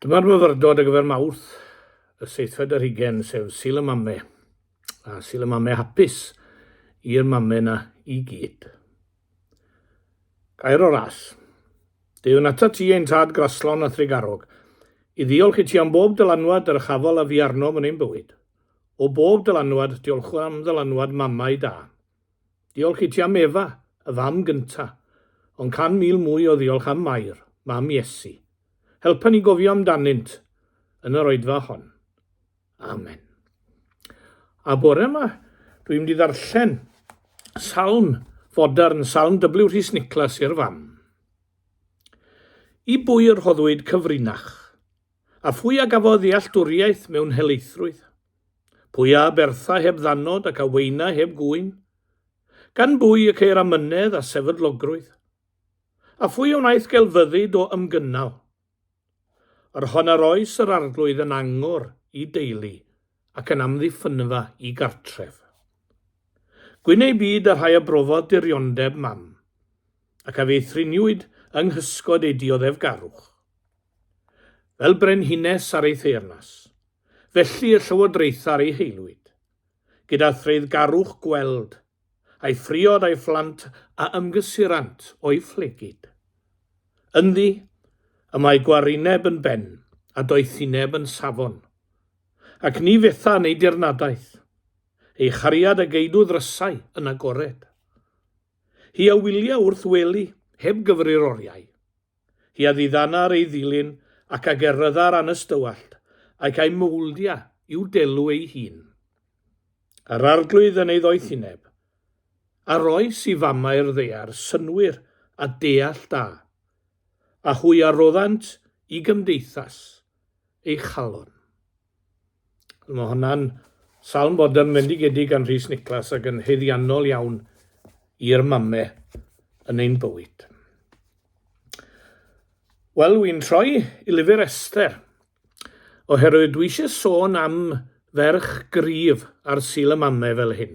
Dyma'r myfyrdod ar gyfer Mawrth, y 7 sef Sul y Mamau. A Sul y Mamau hapus i'r mamau na i gyd. Gair o ras. Dew nata ti ein tad graslon a thrigarog, i ddiolch i ti am bob dylanwad ar y chafol a fi arnom yn ein bywyd. O bob dylanwad, diolch am dylanwad mamau da. Diolch i ti am Efa, y fam gynta, ond 100,000 mwy o ddiolch am Mair, mam Iesu. Helpa ni gofio amdanynt yn yr oedfa hon. Amen. A bore yma, dwi'n mynd i ddarllen salm fodern, salm W. Rhys Niclas i'r fam. I bwy yr hoddwyd cyfrinach, a phwy a gafodd ddealltwriaeth mewn helaethrwydd, pwy a bertha heb ddanod ac a weina heb gwyn, gan bwy y ceir amynedd a sefydlogrwydd, a phwy o wnaeth gelfyddyd o ymgynnal, yr hon ar oes yr arglwydd yn angor i deulu ac yn amddiffynfa i gartref. Gwyn ei byd a rhai a brofodd diriondeb mam, ac a feithriniwyd yng nghysgod ei dioddef garwch. Fel brenhines ar ei theyrnas, felly y llywodraeth ar ei heilwyd, gyda threidd garwch gweld, a'i ffriod a'i phlant a ymgysurant o'i phlegyd. Ynddi, y mae gwarineb yn ben a doethineb yn safon, ac ni fetha neu dirnadaeth, ei chariad a geidw ddrysau yn agored. Hi a wylia wrth weli heb gyfrir oriau. Hi a ddiddanar ei ddilyn ac a gerydda'r anystywallt ac a'i mwldia i'w delw ei hun. Yr arglwydd yn ei ddoethineb, a roes i famau'r ddear synwyr a deall da, a hwy a roddant i gymdeithas ei chalon. Mae hwnna'n salm bodern fendigedig gan Rhys Niclas ac yn heddiannol iawn i'r mamau yn ein bywyd. Wel, wy'n troi i lyfr Ester, oherwydd dwi eisiau sôn am ferch gryf ar Sul y Mamau fel hyn.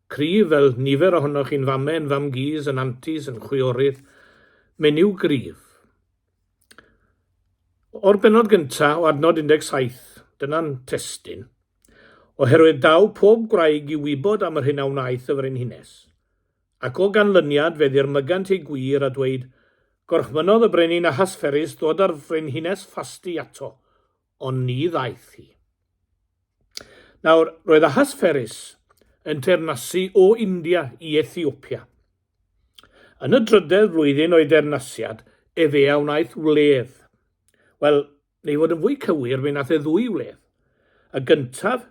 Cryf fel nifer ohonoch chi'n famau yn fam gys, yn antis, yn chwiorydd, menyw gryf. O'r benod gyntaf o adnod 17, dyna'n testyn, oherwydd daw pob gwraig i wybod am yr hyn a wnaeth y frenhines, ac o ganlyniad fe ddirmygant ei gwir a dweud, gorchmynodd y brenin Ahasferus ddod ar frenhines ffasti ato, ond ni ddaeth hi. Nawr, roedd Ahasferus yn teyrnasu o India i Ethiopia. Yn y 3 flwyddyn o'i dernasiad, efe a wnaeth wledd. Wel, neu fod yn fwy cywir, fe nath e 2 wledd. Y gyntaf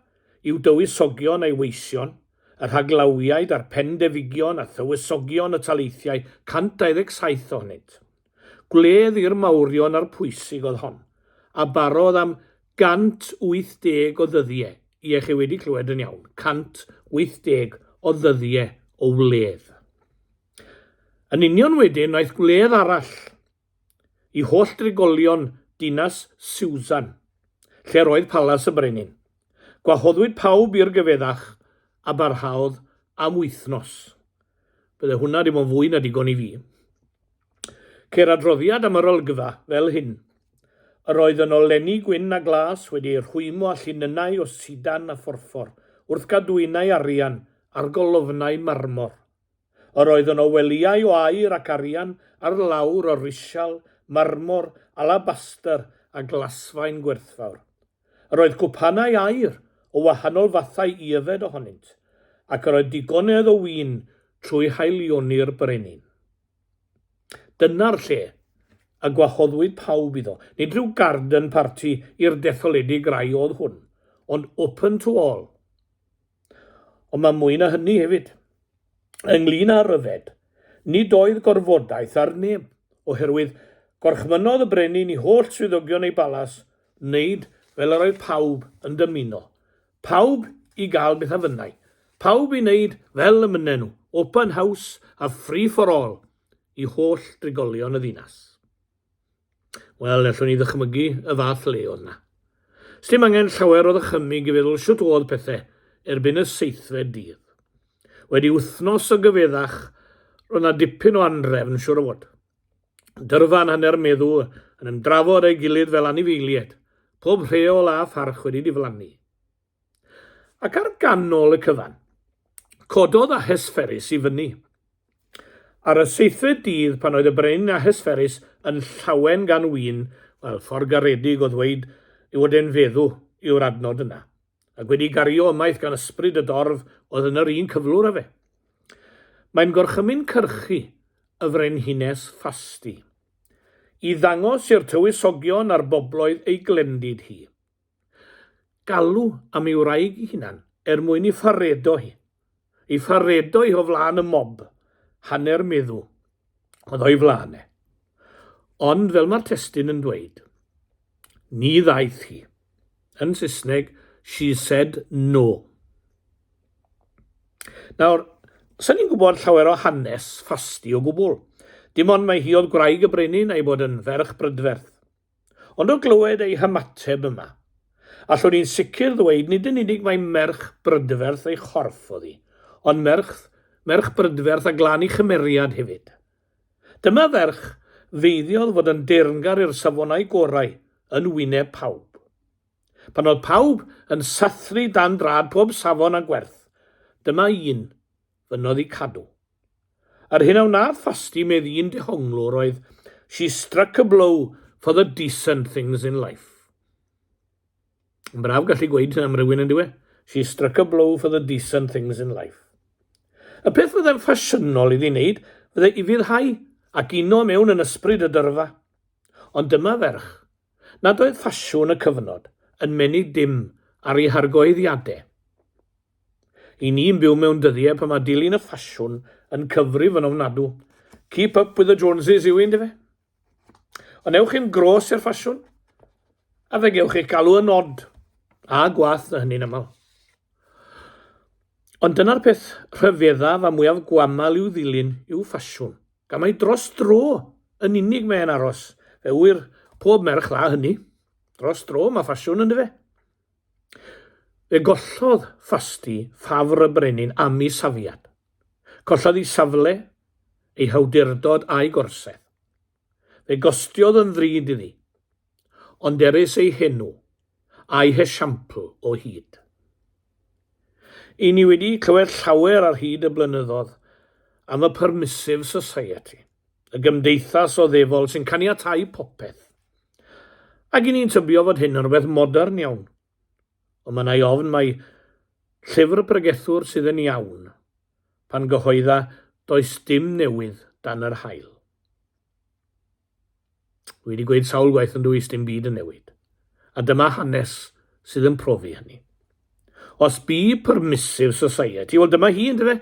yw dywysogion a'i weision, y rhaglawiaid a'r pendefigion a thywysogion y taleithiau 127 ohonynt. Gwledd i'r mawrion a'r pwysig oedd hon, a barodd am 180 o ddyddiau, i eich wedi clywed yn iawn, 180 o ddyddiau o wledd. Yn union wedyn, wnaeth gwledd arall i holl drigolion dinas Susan, lle roedd palas y brenin. Gwahoddwyd pawb i'r gyfeddach a barhaodd am wythnos. Bydde hwnna dim ond fwy na digon i fi. Ceir adroddiad am yr olygfa fel hyn. Yr oedd yn oleni gwyn a glas wedi rhwymo a llinynau o sidan a phorffor, wrth gadwynau arian a'r golofnau marmor. Yr oedd yn oweliau o aur ac arian ar lawr o risial, marmor, alabaster a glasfaen gwerthfawr. Yr oedd cwpanau aur o wahanol fathau iefed ohonynt, ac yr oedd digonedd o win trwy haelioni'r brenin. Dyna'r lle a gwahoddwyd pawb iddo. Nid rhyw garden party i'r detholedig rai oedd hwn, ond open to all. Ond mae mwy na hynny hefyd. Ynglyn â ryfed, nid oedd gorfodaeth ar neb, oherwydd gorchmynodd y brenin i holl swyddogion ei balas, wneud fel yr oedd pawb yn dymuno. Pawb i gael beth a fynnau. Pawb i wneud fel y mynnu nhw, open house a free for all, i holl drigolion y ddinas. Wel, allwn ni ddychmygu y fath le oedd na. Sdim angen llawer o ddychymyg i feddwl siwt oedd pethau erbyn y 7fed dydd. Wedi wythnos o gyfeddach, roedd na dipyn o anref yn siŵr o fod. Dyrfan hanner meddwl yn ymdrafod ei gilydd fel anifeiliaid, pob rheol a pharch wedi diflannu. Ac ar ganol y cyfan, cododd a hesferus i fyny. Ar y 7th dydd pan oedd y brenin a hesferus yn llawen gan wyn, wel, ffordd garedig o ddweud yw fod e'n feddw yw'r adnod yna, ac wedi gario ymaith gan ysbryd y dorf oedd yn yr un cyflwr â fe. Mae'n gorchymyn cyrchu y frenhines ffasti, i ddangos i'r tywysogion a'r bobloedd ei glendid hi. Galw am ei wraig ei hunan mwyn i pharedo hi o flaen y mob, hanner meddw oedd o'i flaen e. Ond fel mae'r testun yn dweud, ni ddaeth hi. Yn Saesneg, she said no. Nawr, sa'n ni'n gwybod llawer o hanes ffasti o gwbl. Dim ond mae hi oedd gwraig y brenin a'i bod yn ferch brydferth. Ond o glywed ei hymateb yma, allwn ni'n sicr ddweud nid yn unig mae merch brydferth ei chorff oedd hi, ond merch brydferth a glani chymeriad hefyd. Dyma ferch feiddiodd fod yn deyrngar i'r safonau gorau yn wyneb pawb. Pan oedd pawb yn sathru dan drad pob safon a gwerth, dyma un fynodd i cadw. Ar hyn a wnaeth ffasti medd un dehonglwr oedd, she struck a blow for the decent things in life. Yn braf gallu gweud am rywun yn diwe. She struck a blow for the decent things in life. Y peth fyddai'n ffasiynol iddi wneud, fyddai i fyddhau ac uno mewn yn ysbryd y dyrfa. Ond dyma ferch, nad oedd ffasiwn y cyfnod yn menyw dim ar ei hargoeddiadau. I ni'n byw mewn dyddiau pan mae dilyn y ffasiwn yn cyfrif yn ofnadw. Keep up with the Joneses yw un, di fe? Ond ewch chi'n gros i'r ffasiwn, a fe gewch chi'ch galw yn nod, a gwath na hynny'n aml. Ond dyna'r peth rhyfeddaf a mwyaf gwamal i'w ddilyn yw ffasiwn. Gan mae dros dro yn unig mae'n aros. Fe wir pob merch dda hynny. Dros dro mae ffasiwn yn dy fe. Fe gollodd ffasti ffafr y brenin am ei safiad. Collodd ei safle, ei hawdurdod a'i gorsedd. Fe gostiodd yn ddrud iddi, ond eris ei henw a'i hesiampl o hyd. I ni wedi clywed llawer ar hyd y blynyddoedd am y permissive society, y gymdeithas o ddefol sy'n caniatáu popeth. Ac i ni'n tybio fod hyn yn rhywbeth modern iawn. Ond mae'n ei ofn mai llyfr pregethwr sydd yn iawn pan gyhoedda does dim newydd dan yr haul. Wedi gweud sawl gwaith yn dwys dim byd yn newid. A dyma hanes sydd yn profi hynny. Os bu permissive society, wel dyma hi yn dyfe,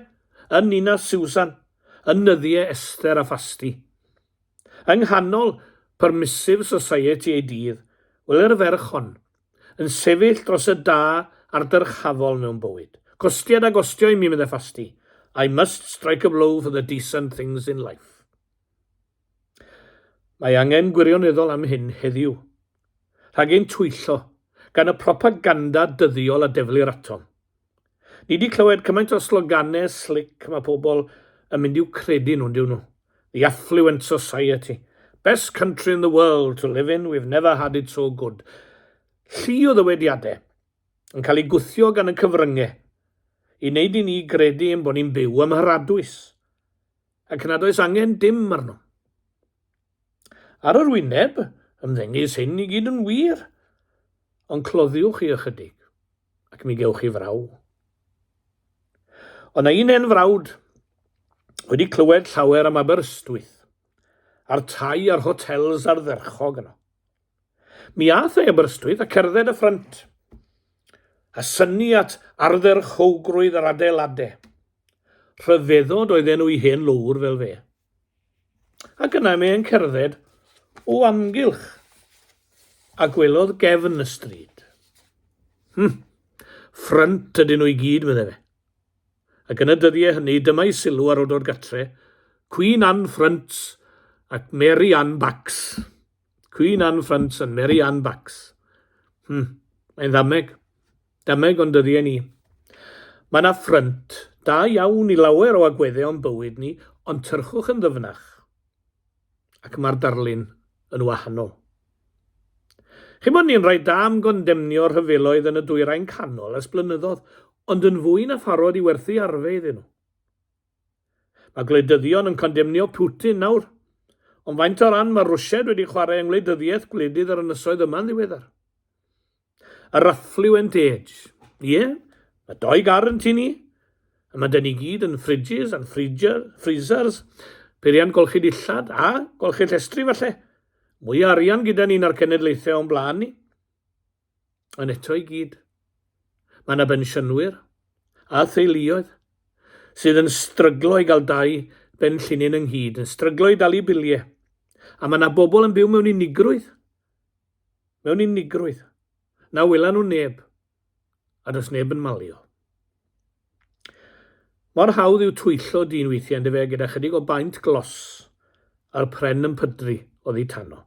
yn Nina Susan, yn nyddiau Esther a Ffasti. Yng nghanol permissive society ei dydd, wel yr ferch hon, yn sefyll dros y da a'r dyrchafol mewn bywyd. Costiad a gostio i mi meddai Ffasti. I must strike a blow for the decent things in life. Mae angen gwirioneddol am hyn heddiw, rhag ein twyllo gan y propaganda dyddiol a deflu'r atom. Ni wedi clywed cymaint o sloganau slick mae pobl yn mynd i'w credu nhw'n diw nhw. The affluent society. Best country in the world to live in. We've never had it so good. Llu o ddywediadau yn cael ei gwthio gan y cyfryngau i wneud i ni gredu yn bod ni'n byw ym mharadwys ac nad oes angen dim arno. Ar yr wyneb, ymddengys hyn i gyd yn wir, ond cloddiwch chi ychydig ac mi gewch chi fraw. Ond na un hen frawd wedi clywed llawer am Aberystwyth, a'r tai a'r hotels a'r dderchog yno. Mi ath ei Aberystwyth a cerdded y ffrynt, a syni at ardderchogrwydd yr adeiladau. Rhyfeddod oedden nhw i hen lwr fel fe. Ac yna mae'n cerdded o amgylch a gwelodd gefn y stryd. Ffrynt ydyn nhw i gyd, meddai fe. Ac yn y dyddiau hynny, dyma ei sylw ar oedod gatre, Queen Anne Fronts ac Mary Ann Bax. Queen Anne Fronts and Mary Ann Bax. Mae'n dameg ond dyddiau ni. Mae yna ffrynt da iawn i lawer o agweddau o'n bywyd ni, ond tyrchwch yn ddyfnach. Ac mae'r darlun yn wahanol. Chi'n bod ni'n rhoi da am gondemnio rhyfeloedd yn y dwyrain canol ers blynyddoedd, ond yn fwy na pharod i werthu arfe iddyn nhw. Mae gwleidyddion yn condemnio Putin nawr, ond faint o ran mae Rwsied wedi chwarae yng ngwleidyddiaeth gwledydd yr ynysoedd yma'n ddiweddar. Y raffluent age. Ie, mae 2 gar yn tu ni, a mae dyn ni gyd yn fridges a'n freezers, peiriant golchi dillad a golchi llestri falle. Mwy arian gyda ni'n ar cenedlaethau o'n blaen ni. Ond eto i gyd. Mae yna bensiynwyr a theuluoedd sydd yn stryglo i gael 2 ben llinyn ynghyd, yn stryglo i dalu biliau. A mae yna bobl yn byw mewn unigrwydd. Mewn unigrwydd. Na wyla nhw neb. A does neb yn malio. Mor hawdd yw twyllo dyn weithiau yn dyfe gyda chydig o baint glos a'r pren yn pydru o dditano.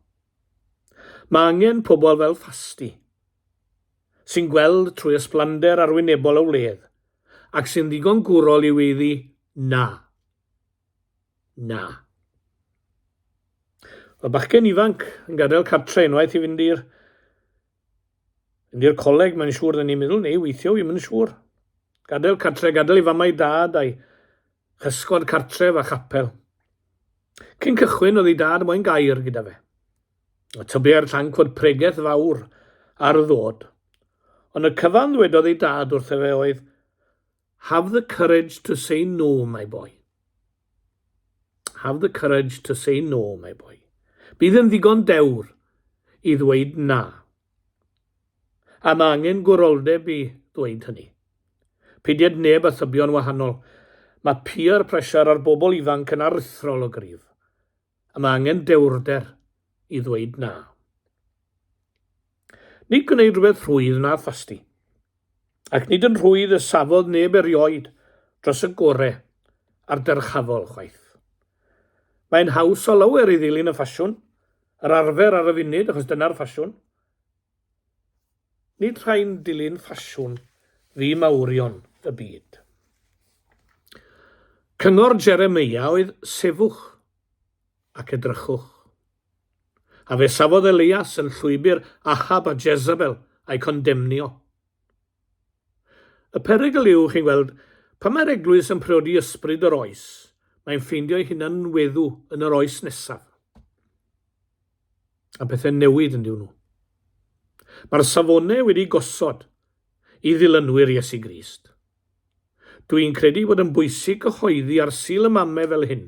Mae angen pobl fel Ffasti, sy'n gweld trwy ysblander arwynebol o wledd, ac sy'n ddigon gwrol i weiddi na. Na. Mae bachgen ifanc yn gadael cartre unwaith i fynd i'r coleg, mae'n siŵr dyn ni'n meddwl, neu weithio, wi'n siŵr. Gadael cartre, gadael i famau dad a'i chysgod cartref a chapel. Cyn cychwyn oedd ei dad moyn gair gyda fe. A tybu ar tanc fod pregaeth fawr ar ddod. Ond y cyfan ddwedodd ei dad wrtho fe oedd, have the courage to say no, my boy. Have the courage to say no, my boy. Bydd yn ddigon dewr i ddweud na. A mae angen gwroldeb i ddweud hynny. Peidiad neb a thybion wahanol. Mae peer pressure ar bobl ifanc yn aruthrol o gryf. A mae angen dewrder i ddweud na. Nid gwneud rhywbeth rhwydd na Ffasti, ac nid yn rhwydd y safodd neb erioed dros y gorau a'r dyrchafol chwaith. Mae'n haws o lawer i ddilyn y ffasiwn, yr arfer ar y funud achos dyna'r ffasiwn. Nid rhain dilyn ffasiwn fi mawrion y byd. Cyngor Jeremia oedd sefwch ac edrychwch. A fe safodd Elias yn llwybr Ahab a Jezebel a'i condemnio. Y perygl yw, chi'n gweld, pan mae'r eglwys yn priodi ysbryd yr oes, mae'n ffeindio ei hunan yn weddw yn yr oes nesaf. A bethau newid yn diw nhw. Mae'r safonau wedi gosod i ddilynwyr Iesu Grist. Dwi'n credu bod yn bwysig cyhoeddi ar Sul y Mamau fel hyn,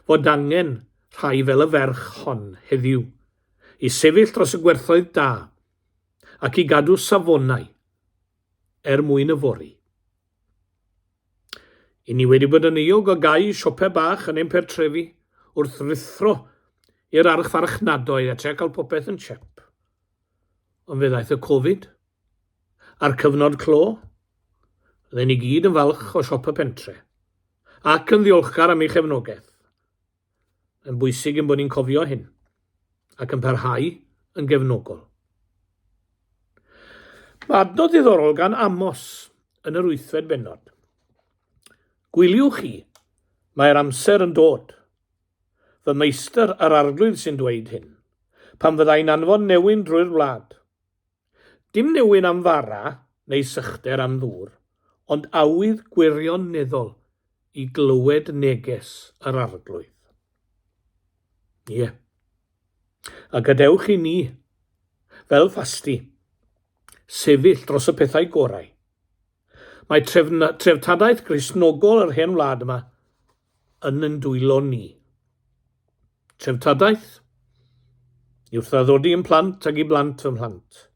fod angen rhai fel y ferch hon heddiw, i sefyll dros y gwerthoedd da, ac i gadw safonau mwyn y fori. I ni wedi bod yn eog o gau siopau bach yn ein pertrefi wrth rithro i'r archfarchnadoedd a tre cael popeth yn siep. Ond fe ddaeth y Covid, a'r cyfnod clo, fydden ni gyd yn falch o siopa pentre, ac yn ddiolchgar am ei chefnogaeth. Yn bwysig yn bod ni'n cofio hyn, ac yn parhau yn gefnogol. Mae adnod ddiddorol gan Amos yn yr 8fed bennod. Gwyliwch chi, mae'r amser yn dod. Fy meistr yr arglwydd sy'n dweud hyn, pan fyddai'n anfon newyn drwy'r wlad. Dim newyn am fara neu sychder am ddŵr, ond awydd gwirioneddol i glywed neges yr arglwydd. Ie. A gadewch i ni, fel Ffasti, sefyll dros y pethau gorau. Mae treftadaeth Gristnogol yr hen wlad yma yn ein dwylo ni. Treftadaeth i wrthaddodi yn plant ac i blant fy mhlant,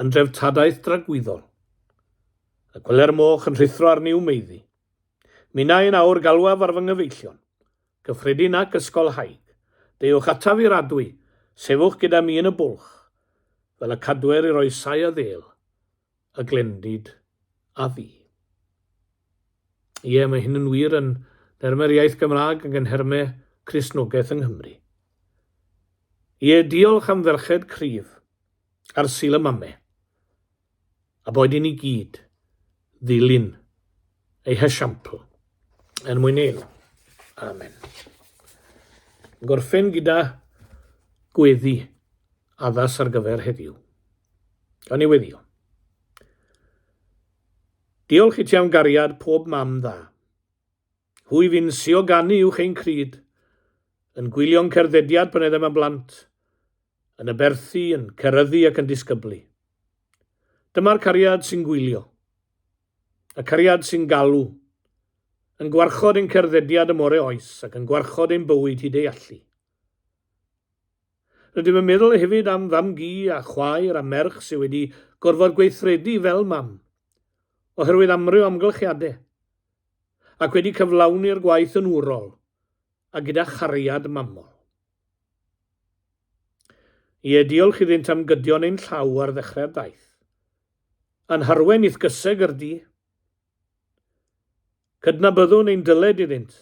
yn dreftadaeth dragwyddol. Y gweler moch yn rhithro ar niw meiddi. Mina ein awr galwaf ar fy nghyfeillion, gyffredin ac ysgol haig, dewch ataf i'r adwy, sefwch gyda mi yn y bwlch, fel y cadw'r i'r oesau a ddel, y glendid a fi. Ie, mae hyn yn wir yn dermau'r iaith Gymraeg ac yn hermau Cristnogaeth yng Nghymru. Ie, diolch am ferched cryf ar Sul y Mamau, a boed i ni gyd ddilyn ei hesiampl yn mwyn enw. Amen. Gorffen gyda gweddi addas ar gyfer heddiw. Gawn ni weddio. Diolch i ti am gariad pob mam dda. Hwy fi'n sioganu uwch ein cryd, yn gwylio'n cerddediad pan edrych am blant, yn aberthu, yn ceryddu ac yn disgyblu. Dyma'r cariad sy'n gwylio, y cariad sy'n galw, yn gwarchod ein cerddediad y more oes ac yn gwarchod ein bywyd hyd ei allu. Rydym yn meddwl hefyd am fam gi a chwaer a merch sydd wedi gorfod gweithredu fel mam, oherwydd amryw amgylchiadau, ac wedi cyflawni'r gwaith yn wrol a gyda chariad mamol. Ie, diolch iddynt am gydion ein llaw ar ddechrau'r daith. Yn harwen ithgyseg yr di. Cydnabyddwn ein dyled iddynt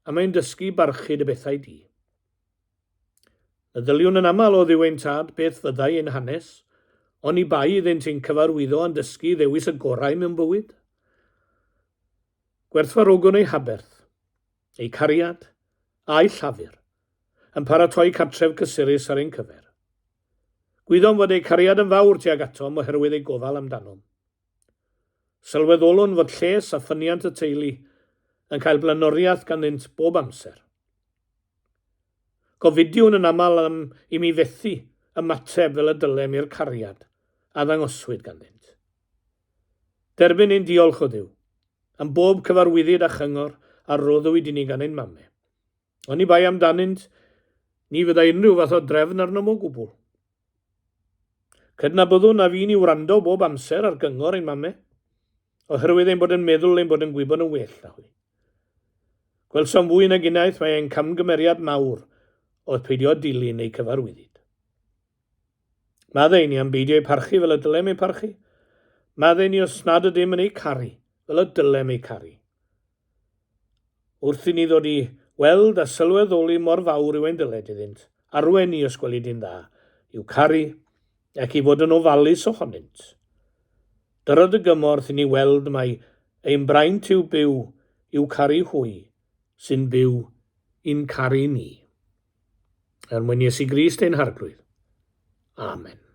am ein dysgu barchyd y bethau di. Y ddyliwn yn aml o ddiwein tad beth fyddai ein hanes, ond i bai iddynt ein cyfarwyddo yn dysgu ddewis y gorau mewn bywyd. Gwerthfawrogon ei haberth, ei cariad a'i llafur, yn paratoi cartref cysurus ar ein cyfer. Gwyddom fod ei cariad yn fawr tuag atom oherwydd ei gofal amdanom. Sylweddolwn fod lles a ffyniant y teulu yn cael blaenoriaeth ganddynt bob amser. Gofidiwn yn aml am i mi fethu ymateb fel y dylem i'r cariad a ddangoswyd ganddynt. Derbyn ein diolch o Dduw, am bob cyfarwyddyd a chyngor a roddwyd i ni gan ein mamau. Ond i bai amdanynt, ni fydda unrhyw fath o drefn arnom o gwbl. Cydnabyddwn a fi'n i wrando bob amser ar gyngor ein mamau, oherwydd ein bod yn meddwl ein bod yn gwybod yn well na hwy. Gwelsom fwy nag unwaith mae ein camgymeriad mawr oedd peidio dilyn ei cyfarwyddyd. Maddau ni am beidio ei parchu fel y dylem ei parchu. Maddau ni os nad ydym yn ei caru fel y dylem ei caru. Wrth i ni ddod i weld a sylweddoli mor fawr yw ein dyled iddynt, arwen ni os gwelid i'n dda, i'w caru ac i fod yn ofalus ohonynt. Dyrod y gymorth i ni weld mai ein braint yw byw i'w caru hwy, sy'n byw i'n caru ni. Er mwyn Iesu Grist ein harglwydd. Amen.